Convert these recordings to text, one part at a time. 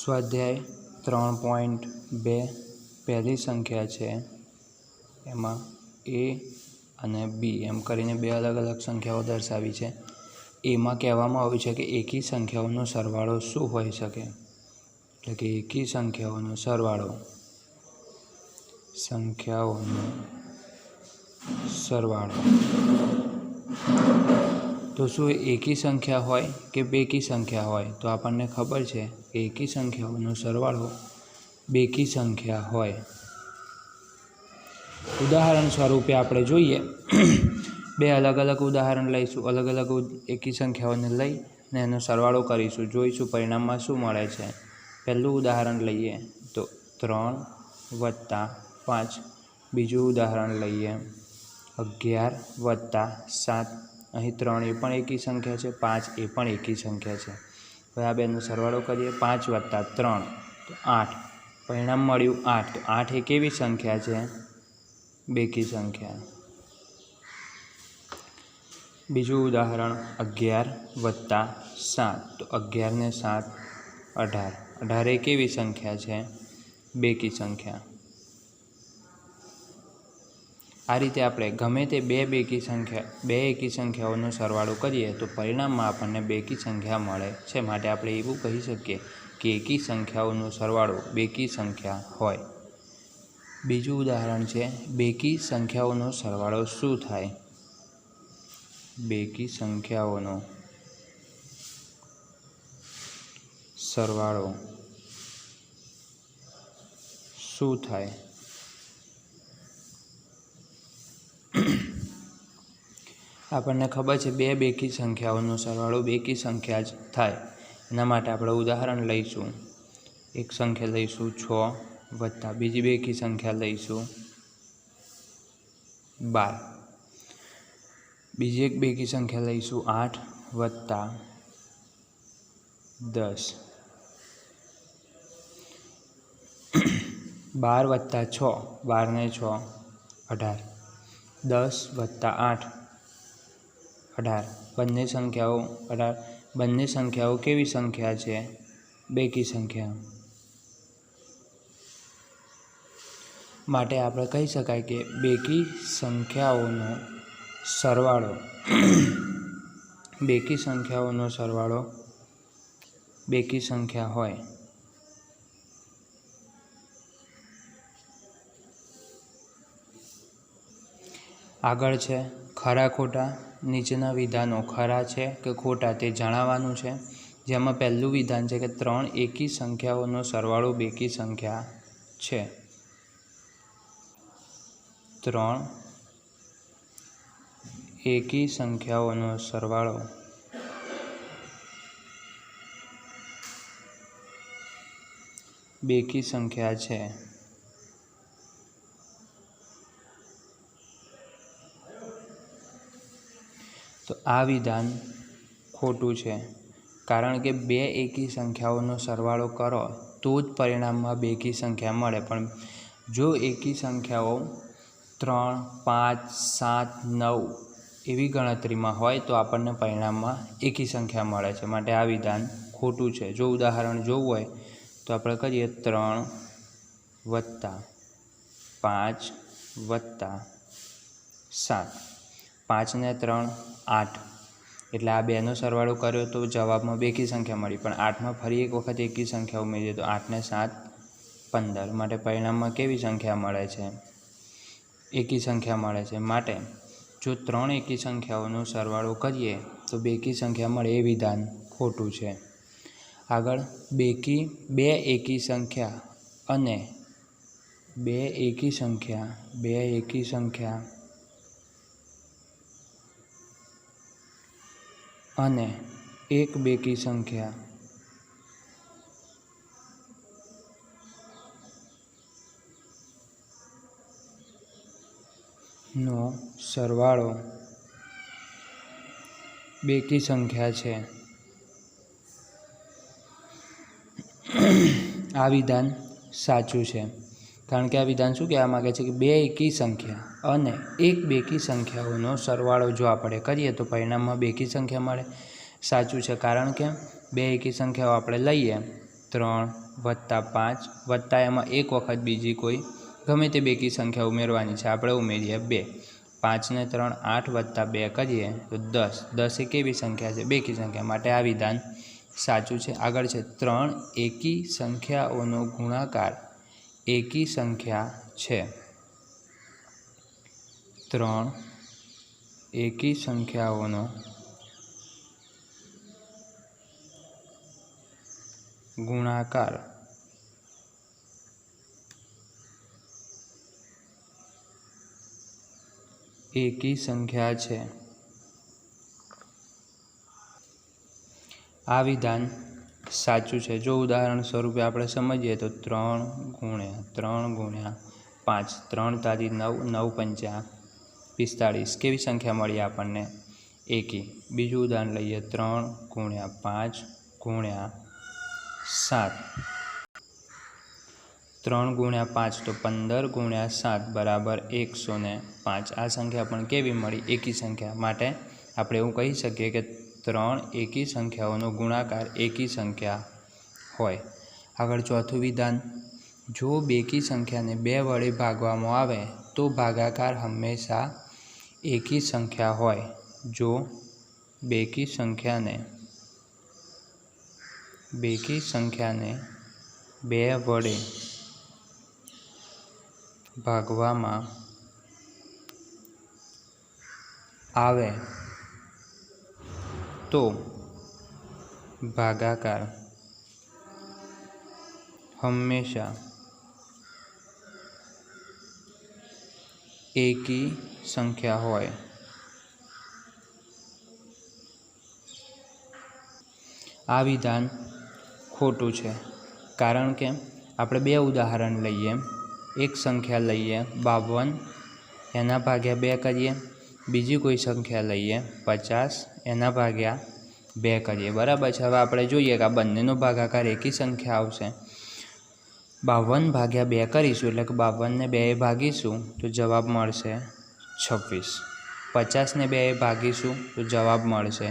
સ્વાધ્યાય 3.2 પહેલી સંખ્યા છે એમાં એ અને બી એમ કરીને બે અલગ અલગ સંખ્યાઓ દર્શાવી છે. એમાં કહેવામાં આવ્યું છે કે એકી સંખ્યાઓનો સરવાળો શું હોઈ શકે, એટલે કે એકી સંખ્યાઓનો સરવાળો તો શું એકી સંખ્યા હોય કે બેકી સંખ્યા હોય? તો આપણને ખબર છે કે એકી સંખ્યાઓનો સરવાળો બેકી સંખ્યા હોય. ઉદાહરણ સ્વરૂપે આપણે જોઈએ બે અલગ અલગ ઉદાહરણ લઈશું, અલગ અલગ એકી સંખ્યાઓને લઈને એનો સરવાળો કરીશું, જોઈશું પરિણામમાં શું મળે છે. પહેલું ઉદાહરણ લઈએ તો 3 + 5. બીજું ઉદાહરણ લઈએ 11 + 7. અહીં 3 એ પણ એકી સંખ્યા છે, 5 એ પણ એકી સંખ્યા છે. હવે આ બેનો સરવાળો કરીએ. 5 + 3 તો 8. પરિણામ મળ્યું 8. તો 8 એ કેવી સંખ્યા છે? બેકી સંખ્યા. બીજું ઉદાહરણ 11 + 7. તો 11 ને 7 18. 18 એ કેવી સંખ્યા છે? બેકી સંખ્યા. આ રીતે આપણે ગમે તે બે એકી સંખ્યાઓનો સરવાળો કરીએ તો પરિણામમાં આપણને બેકી સંખ્યા મળે છે. માટે આપણે એવું કહી શકીએ કે એકી સંખ્યાઓનો સરવાળો બેકી સંખ્યા હોય. બીજું ઉદાહરણ છે બેકી સંખ્યાઓનો સરવાળો શું થાય? બેકી સંખ્યાઓનો સરવાળો શું થાય? આપણને ખબર છે બે બેકી સંખ્યાઓનો સરવાળો બેકી સંખ્યા જ થાય. એના માટે આપણે ઉદાહરણ લઈશું. એક સંખ્યા લઈશું 6 + બીજી બેકી સંખ્યા લઈશું 12. બીજી એક બેકી સંખ્યા લઈશું 8 + 10. 12 + 6, 12 ને 6 18. 10 + 8 18. બંને સંખ્યાઓ 18. બંને સંખ્યાઓ કેવી સંખ્યા છે? બેકી સંખ્યા. માટે આપણે કહી શકાય કે બેકી સંખ્યાઓનો સરવાળો બેકી સંખ્યા હોય. આગળ છે ખરા ખોટા. નીચેના વિધાનો ખરા છે કે ખોટા તે જણાવવાનું છે. જેમાં પહેલું વિધાન છે કે 3 એકી સંખ્યાઓનો સરવાળો બેકી સંખ્યા છે. 3 એકી સંખ્યાઓનો સરવાળો બેકી સંખ્યા છે. તો આ વિધાન ખોટું છે, કારણ કે બે એકી સંખ્યાઓનો સરવાળો કરો તો જ પરિણામમાં બેકી સંખ્યા મળે. પણ જો એકી સંખ્યાઓ 3, 5, 7, 9 એવી ગણતરીમાં હોય તો આપણને પરિણામમાં એકી સંખ્યા મળે છે. માટે આ વિધાન ખોટું છે. જો ઉદાહરણ જોવું હોય તો આપણે કરીએ 3 + 5 + 7. 5 ને 3 8. એટલે આ બેનો સરવાળો કર્યો તો જવાબમાં બેકી સંખ્યા મળી. પણ 8માં ફરી એક વખત એકી સંખ્યા ઉમેરીએ તો 8 ને 7 15. માટે પરિણામમાં કેવી સંખ્યા મળે છે? એકી સંખ્યા મળે છે. માટે જો 3 એકી સંખ્યાઓનો સરવાળો કરીએ તો બેકી સંખ્યા મળે એ વિધાન ખોટું છે. આગળ બે એકી સંખ્યા અને બે એકી સંખ્યા અને એક બેકી સંખ્યા નો સરવાળો બેકી સંખ્યા છે. આ વિધાન સાચું છે, કારણ કે આ વિધાન શું કહેવા માગે છે કે બે એકી સંખ્યા અને એક બેકી સંખ્યાઓનો સરવાળો જો આપણે કરીએ તો પરિણામમાં બેકી સંખ્યા મળે. સાચું છે, કારણ કે બે એકી સંખ્યાઓ આપણે લઈએ 3 વત્તા 5 વત્તા એમાં એક વખત બીજી કોઈ ગમે તે બેકી સંખ્યા ઉમેરવાની છે, આપણે ઉમેરીએ 2. 5 ને 3 8 વત્તા 2 કરીએ તો 10. 10 એ કેવી સંખ્યા છે? બેકી સંખ્યા, માટે આ વિધાન સાચું છે. આગળ છે 3 એકી સંખ્યાઓનો ગુણાકાર એકી સંખ્યા છે. 3 એકી સંખ્યાઓનો ગુણાકાર એકી સંખ્યા છે. આ વિધાન સાચું છે. જો ઉદાહરણ સ્વરૂપે આપણે સમજીએ તો 3 ગુણ્યા 5 3 તારી 9 9 પંચા 45 કેવી સંખ્યા મળી આપણને? એકી. બીજું ઉદાહરણ લઈએ 3 ગુણ્યા 5 ગુણ્યા 7 3 ગુણ્યા 5 તો 15 ગુણ્યા 7 બરાબર 105. આ સંખ્યા પણ કેવી મળી? એકી સંખ્યા. માટે આપણે એવું કહી શકીએ કે 3 એકી સંખ્યાઓનો ગુણાકાર એકી સંખ્યા હોય. આગળ ચોથું વિધાન, જો બેકી સંખ્યાને 2 વડે ભાગવામાં આવે તો ભાગાકાર હંમેશા એકી સંખ્યા હોય. જો બેકી સંખ્યાને 2 વડે ભાગવામાં આવે તો ભાગાકાર હંમેશા એકી સંખ્યા હોય. આ વિધાન ખોટું છે, કારણ કે આપણે 2 ઉદાહરણ લઈએ. એક સંખ્યા લઈએ 52, એના ભાગ્યા 2 કરીએ. બીજી કોઈ સંખ્યા લઈએ 50, એના ભાગ્યા 2 કરીએ. બરાબર છે. હવે આપણે જોઈએ કે આ બંનેનો ભાગાકાર એકી સંખ્યા આવશે. 52 ભાગ્યા 2 કરીશું એટલે કે 52 ને 2 ભાગીશું તો જવાબ મળશે 26. 50 ને 2 ભાગીશું તો જવાબ મળશે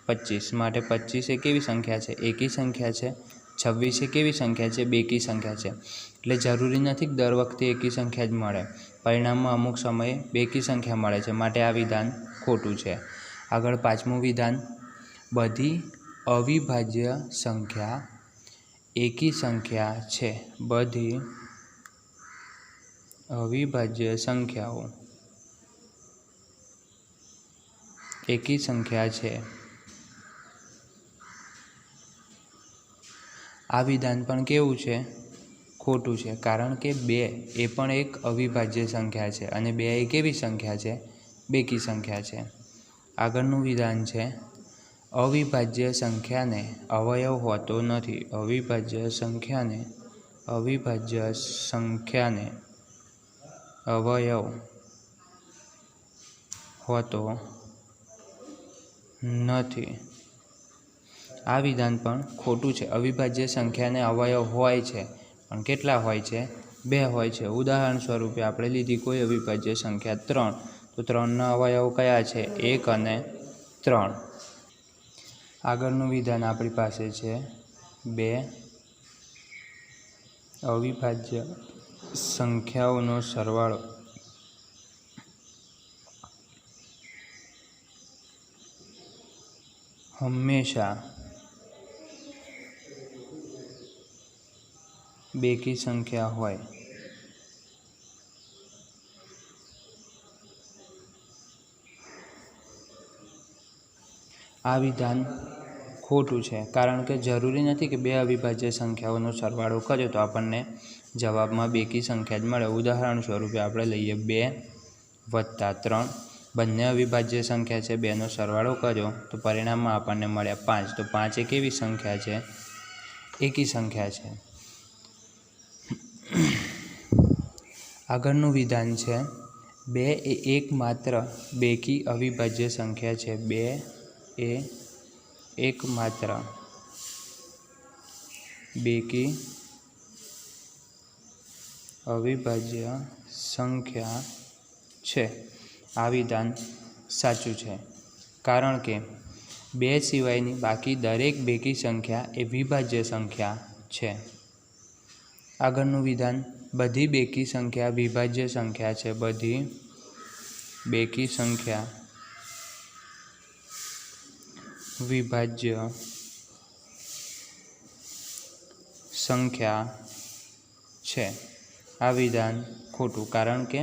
25. માટે 25 એ કેવી સંખ્યા છે? એકી સંખ્યા છે. 26 એ કેવી સંખ્યા છે? બેકી સંખ્યા છે. એટલે જરૂરી નથી કે દર વખતે એકી સંખ્યા જ મળે. પરિણામમાં અમુક સમયે બેકી સંખ્યા મળે છે. માટે આ વિધાન ખોટું છે. આગળ પાંચમું વિધાન, બધી અવિભાજ્ય સંખ્યા એકી સંખ્યા છે. બધી અવિભાજ્ય સંખ્યાઓ એકી સંખ્યા છે. આ વિધાન પણ કેવું છે? ખોટું છે, કારણ કે 2 એ પણ એક અવિભાજ્ય સંખ્યા છે અને 2 એ કેવી સંખ્યા છે? બેકી સંખ્યા છે. આગળનું વિધાન છે, અવિભાજ્ય સંખ્યાને અવયવ હોતો નથી. અવિભાજ્ય સંખ્યાને અવયવ હોતો નથી. આ વિધાન પણ ખોટું છે. અવિભાજ્ય સંખ્યાને અવયવ હોય છે, પણ કેટલા હોય છે? 2 હોય છે. ઉદાહરણ સ્વરૂપે આપણે લીધી કોઈ અવિભાજ્ય સંખ્યા 3, તો 3ના અવયવ કયા છે? 1 અને 3. આગળનું વિધાન આપણી પાસે છે 2 અવિભાજ્ય સંખ્યાઓનો સરવાળો હંમેશા બેકી સંખ્યા હોય. આ વિધાન ખોટું છે, કારણ કે જરૂરી નથી કે 2 અવિભાજ્ય સંખ્યાઓનો સરવાળો કર્યો તો આપણને જવાબમાં બેકી સંખ્યા જ મળે. ઉદાહરણ સ્વરૂપે આપણે લઈએ 2 વત્તા 3, બંને અવિભાજ્ય સંખ્યા છે. 2નો સરવાળો કર્યો તો પરિણામમાં આપણને મળ્યા 5. તો 5 એ કેવી સંખ્યા છે? એકી સંખ્યા છે. આગળનું વિધાન છે 2 એ એકમાત્ર બેકી અવિભાજ્ય સંખ્યા છે. 2 એ એકમાત્ર બેકી અવિભાજ્ય સંખ્યા છે. આ વિધાન સાચું છે, કારણ કે 2 સિવાયની બાકી દરેક બેકી સંખ્યા એ વિભાજ્ય સંખ્યા છે। આગળનું વિધાન બધી બેકી સંખ્યા વિભાજ્ય સંખ્યા છે। બધી બેકી સંખ્યા વિભાજ્ય સંખ્યા છે। આ વિધાન ખોટું, કારણ કે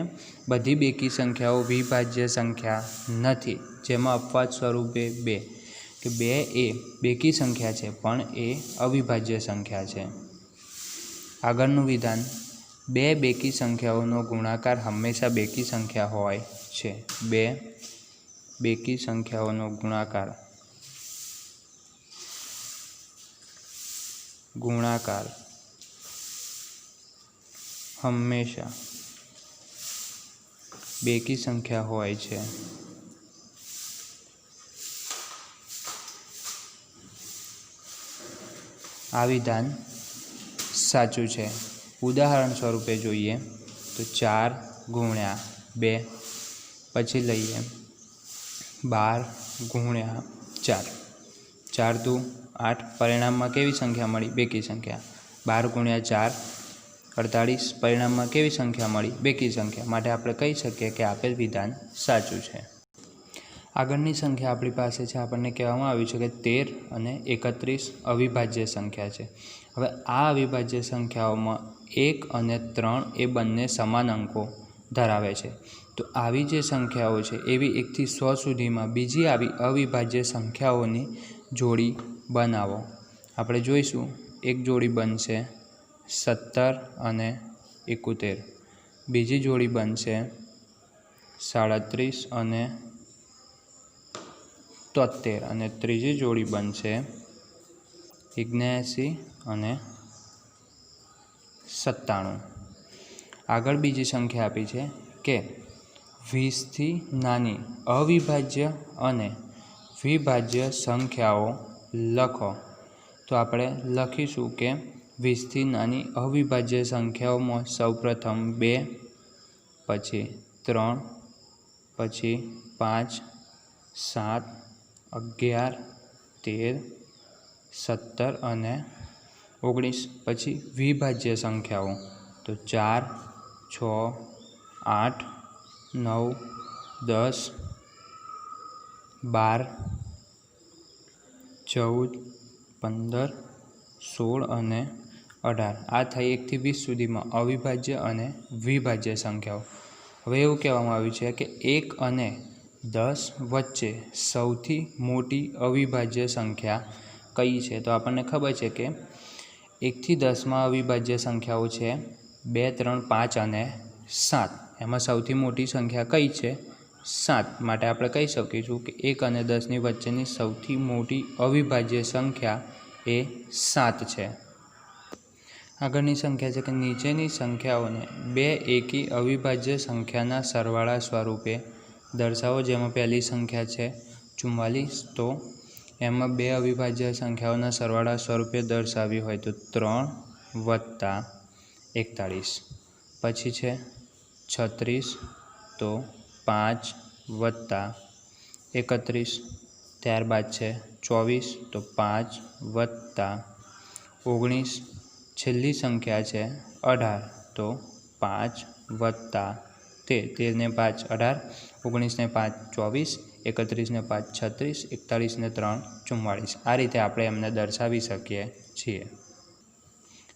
બધી બેકી સંખ્યાઓ વિભાજ્ય સંખ્યા નથી, જેમાં અપવાદ સ્વરૂપે 2 કે 2 એ બેકી સંખ્યા છે પણ એ અવિભાજ્ય સંખ્યા છે। આગળનું વિધાન બે બેકી સંખ્યાઓનો ગુણાકાર હંમેશા બેકી સંખ્યા હોય છે। બે બેકી સંખ્યાઓનો ગુણાકાર હંમેશા બેકી સંખ્યા હોય છે। આ વિધાન સાચું છે। ઉદાહરણ સ્વરૂપે જોઈએ તો 4 ગુણ્યા 2, પછી લઈએ 12 ગુણ્યા 4, 4 દુ 8, પરિણામમાં કેવી સંખ્યા મળી? બેકી સંખ્યા। 12 ગુણ્યા 4 48, પરિણામમાં કેવી સંખ્યા મળી? બેકી સંખ્યા। માટે આપણે કહી શકીએ કે આપેલ વિધાન સાચું છે। આગળની સંખ્યા આપણી પાસે છે, આપણને કહેવામાં આવ્યું છે કે 13 અને 31 અવિભાજ્ય સંખ્યા છે। હવે આ અવિભાજ્ય સંખ્યાઓમાં 1 અને 3 એ બંને સમાન અંકો ધરાવે છે। તો આવી જે સંખ્યાઓ છે એવી 1 થી 100 સુધીમાં બીજી આવી અવિભાજ્ય સંખ્યાઓની જોડી બનાવો। આપણે જોઈશું, એક જોડી બનશે 17 અને 71, બીજી જોડી બનશે 37 અને 73, અને ત્રીજી જોડી બનશે 79 અને 97। આગળ બીજી સંખ્યા આપી છે કે 20 થી નાની અવિભાજ્ય અને વિભાજ્ય સંખ્યાઓ લખો। તો આપણે લખીશું કે 20 થી નાની અવિભાજ્ય સંખ્યાઓમાં સૌપ્રથમ 2, પછી 3, પછી 5, 7, 11, 13, 17 અને 19, પછી વિભાજ્ય સંખ્યાઓ તો 4, 6, 8, 9, 10, 12, 14, 15, 16 અને 18। આ થઈ 1 થી 20 સુધીમાં અવિભાજ્ય અને વિભાજ્ય સંખ્યાઓ। હવે એવું કહેવામાં આવ્યું છે કે 1 અને 10 વચ્ચે સૌથી મોટી અવિભાજ્ય સંખ્યા કઈ છે? તો આપણને ખબર છે કે 1 થી 10માં અવિભાજ્ય સંખ્યાઓ છે 2, 3, 5 અને 7। એમાં સૌથી મોટી સંખ્યા કઈ છે? 7। માટે આપણે કહી શકીશું કે 1 અને 10ની વચ્ચેની સૌથી મોટી અવિભાજ્ય સંખ્યા એ 7 છે। આગળની સંખ્યા છે કે નીચેની સંખ્યાઓને બે એકી અવિભાજ્ય સંખ્યાના સરવાળા સ્વરૂપે દર્શાવો। જેમાં પહેલી સંખ્યા છે 44, તો એમાં બે અવિભાજ્ય સંખ્યાઓના સરવાળા સ્વરૂપે દર્શાવી હોય તો 3 વત્તા 41, પછી છે 36, તો 5 વત્તા 31, ત્યારબાદ છે 24, તો 5 વત્તા 19, છેલ્લી સંખ્યા છે 18, તો 5 વત્તા 13, 13 ને 5 18, 19 ને 5 24, 31 ને 5 36, 41 ને 3 44। આ રીતે આપણે એમને દર્શાવી શકીએ છીએ।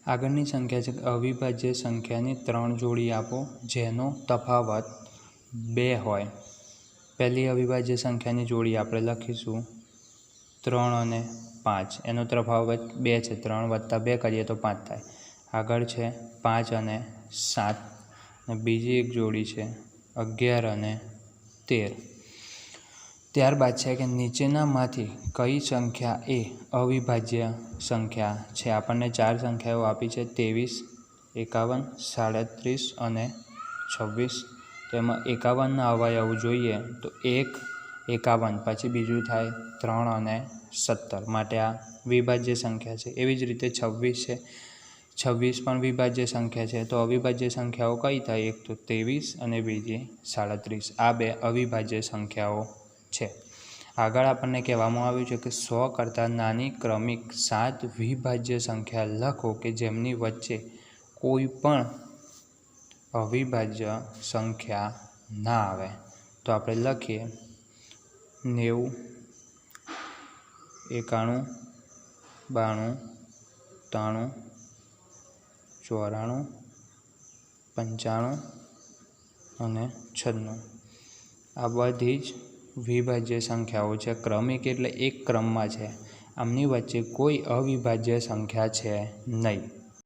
આગળની સંખ્યા છે અવિભાજ્ય સંખ્યાની 3 જોડી આપો જેનો તફાવત 2 હોય। પહેલી અવિભાજ્ય સંખ્યાની જોડી આપણે લખીશું 3 અને 5, એનો તફાવત 2 છે। 3 વત્તા 2 કરીએ તો 5 થાય। આગળ છે 5 અને 7, અને બીજી એક જોડી છે 11 અને 13। ત્યારબાદ છે કે નીચેનામાંથી કઈ સંખ્યા એ અવિભાજ્ય સંખ્યા છે? આપણને 4 સંખ્યાઓ આપી છે 23, 51, 37 અને 26। તેમાં 51ના અવયવો જોઈએ તો 1, 51, પછી બીજું થાય 3 અને 17, માટે આ વિભાજ્ય સંખ્યા છે। એવી જ રીતે 26 છે, 26 પણ વિભાજ્ય સંખ્યા છે। તો અવિભાજ્ય સંખ્યાઓ કઈ થાય? એક તો 23 અને બીજી 37। આ બે અવિભાજ્ય સંખ્યાઓ છે। આગળ આપણને કહેવામાં આવ્યું છે કે 100 કરતાં નાની ક્રમિક 7 વિભાજ્ય સંખ્યા લખો કે જેમની વચ્ચે કોઈ પણ અવિભાજ્ય સંખ્યા ના આવે. તો આપણે લખીએ 90, 91, 92, 93, 94, 95 અને 96. આ બધી જ વિભાજ્ય સંખ્યાઓ છે. ક્રમિક એટલે એક ક્રમમાં છે. આમની વચ્ચે કોઈ અવિભાજ્ય સંખ્યા છે નહીં.